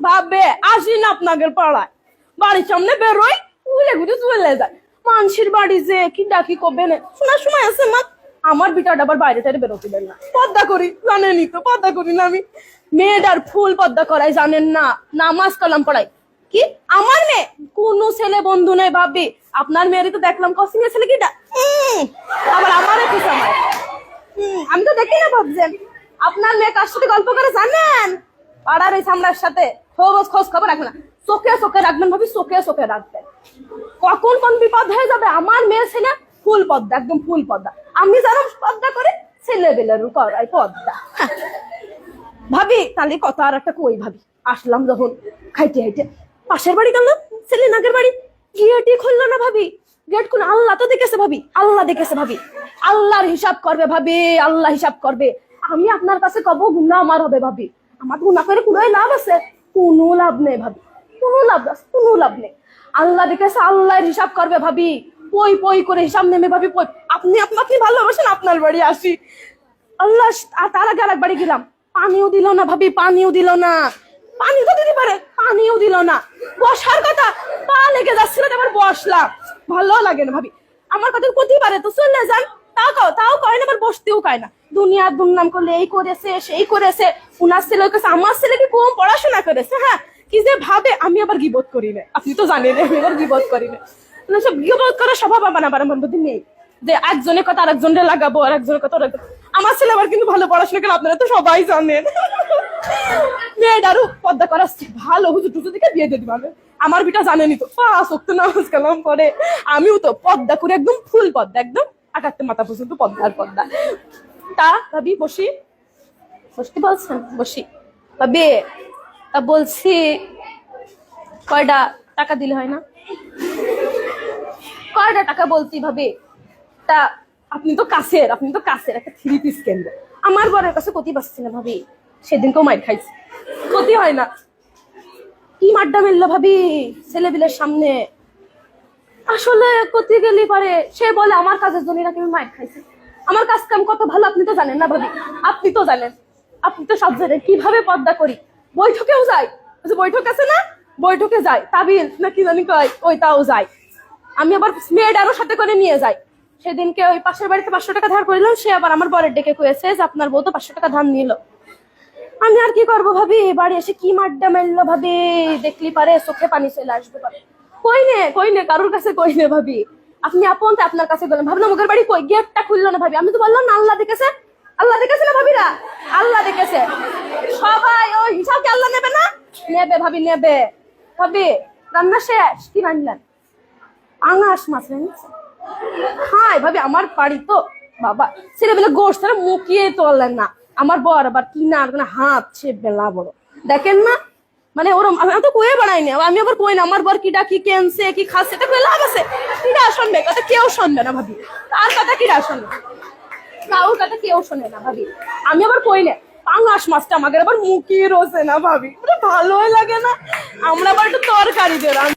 ভাবে আসি না আপনাদের পাড়ায়, বাড়ির সামনে বেরোই ঘুরে ঘুরে চলে যায়। মানুষের বাড়ি যে কি ডাকি কবে না শোনার সময় আছে মা। আমার বিটাটা আবার বাইরে টাইরে বেরোতে দেন না, পর্দা করি জানেনই তো, পর্দা করি না আমি। মেয়েটার ফুল পর্দা করাই জানেন না, নামাজ কালাম পড়াই। কি আমার মেয়ে? কোন ছেলে বন্ধু নেই ভাবি, আপনার মেয়েরই তো দেখলাম কসিং এর ছেলে কিটা, আবার আমারও কি সময়। আমি তো দেখি না ভাবছেন। আপনার মেয়ে কার সাথে গল্প করে জানেন? পাড়ার ওই সামলার সাথে। খোঁজ খবর রাখবেন না, চোখে চোখে রাখবেন ভাবি, চোখে চোখে রাখবেন। কখন কোন বিপদ হয়ে যাবে। আমার মেয়ে ছেলে ফুল পদ্মা, একদম ফুল পদ্মা। আমি যারা পদ্মা করে ছেলে বেলের করাই পদ্মা। ভাবি তাহলে কথা আর একটা কই ভাবি, আসলাম যখন খাইতে খাইতে পাশের বাড়ি গেলাম, ছেলে নাগের বাড়ি, গেটই খুললো না ভাবি। গেট খুলে আল্লাহ তো দেখেছে ভাবি, আল্লাহ দেখেছে ভাবি। আল্লাহর হিসাব করবে ভাবি, আল্লাহ হিসাব করবে। আমি আপনার কাছে কব গুনাহ আমার হবে ভাবি, আমার গুনাহ করে পুরোই লাভ আছে? কোনো লাভ নেই ভাবি, কোনো লাভ নেই। আল্লাহ দেখেছে, আল্লাহর হিসাব করবে ভাবি। পই পই করে হিসাব নেমে ভাবি পই। আপনি ভালোবাসেন, আপনার বাড়ি আসি। আল্লাহ, তার আগে আরেক বাড়ি গেলাম, পানিও দিল না ভাবি, পানিও দিল না। পানি তো দিতে পারে, পানিও দিল না। বসার কথা, পা লেগে যাচ্ছিল, এবার বসলাম, ভালো লাগে না ভাবি। আমার কথা করতেই পারে তো চলে যান, তাও কয় না, আবার বসতেও কয় না। দুনিয়ার দুর্নাম করলে এই করেছে সেই করেছে, উনার ছেলে কাছে আমার ছেলে কি কম পড়াশোনা করেছে। হ্যাঁ, কি যে ভাবে। আমি আবার গিবত করি না, আপনি তো জানেন আমি আবার গিবত করি না। সব গিবত করার স্বভাব আমার মধ্যে নেই, যে একজনের কথা আরেকজনের লাগাবো, আর একজনের কথা আমার ছেলে আবার কিন্তু ভালো পড়াশোনা করে, আপনারা তো সবাই জানেন। মেয়েটারও পর্দা করা ভালো, হুজুর টুজুর দিকে বিয়ে দিয়ে দিবে। আমার বিটা জানেনি তো, 5 ওয়াক্ত নামাজ কালাম পড়ে। আমিও তো পর্দা করে একদম ফুল পর্দা, একদম আকাতে মাথা পর্যন্ত পর্দা। তা ভাবি বসি, বসতে বলছেন বসি ভাবি। তা বলছি কয়টা টাকা দিলে হয় না? কয়টা টাকা বলছি ভাবি। তা আপনি তো কাছের একটা 3 পিস কেন্দ্র। আমার বরের কাছে ক্ষতি পাচ্ছি না ভাবি, সেদিনকেও মাইর খাইছি, ক্ষতি হয় না। কি মাড্ডা মেললো ভাবি ছেলেবিলের সামনে। আসলে ক্ষতি গেলি পারে, সে বলে আমার কাজের জন্য নাকি আমি মাইর খাইছি। আমার কাজ কাম কত ভালো আপনি তো জানেন না ভাবি, আপনি তো জানেন, আপনি তো সব জানেন কিভাবে পর্দা করি। বৈঠকেও যাই, বৈঠক আছে না, বৈঠকে যাই, তাবিল নাকি জানি কয়, ওইটাও যাই। আমি আবার মেয়েটারও সাথে করে নিয়ে যাই। সেদিনকে ওই পাশের বাড়িতে 500 টাকা ধার করিলাম, সে আবার আমার বরের ডেকে কয়েছে যে আপনার বউ তো 500 টাকা ধার নিল। আমি আর কি করবো ভাবি, বাড়ি এসে কি মাড্ডা মেললো ভাবি, দেখলি পারে চোখে পানি চলে আসবে পারে। কই নে কারোর কাছে কই নে ভাবি। আপনি আপন তো আপনার কাছে গেলেন, ভাবলাম ওদের বাড়ি কই, গেটটা খুললো না ভাবি। আমি তো বললাম না আল্লাহ দেখেছে, আল্লাহ দেখেছে না ভাবিরা, আল্লাহ দেখেছে। সবাই ওই হিসাবকে আল্লাহ নেবে না? নেবে ভাবি, নেবে। ভাবি রান্না শেষ, কি রান্নার? আঙাশ মাছ রান্না। হাই ভাবি, আমার বাড়ি তো বাবা ছেলেবেলা গোষ্ঠ মুখিয়ে তোলেন না। আমার বর আবার কিনার হাত সে বেলা বড়, দেখেন না, মানে ওরম। আমি তো কয়ে বাড়াইনি, আমি আবার কই না আমার বর কিটা কি কেনছে কি খাচ্ছে, এটা লাভ আছে? কিটা শুনবে কথা? কেউ শুনবে না ভাবি, তার কথা কিটা শুনবে? কাউর কথা কেউ শোনে না ভাবি। আমি আবার কই না পাঙাশ মাছটা আমাদের আবার মুখিয়ে রোছে না ভাবি, ভালোই লাগে না। আমরা আবার একটু তরকারি দিলাম।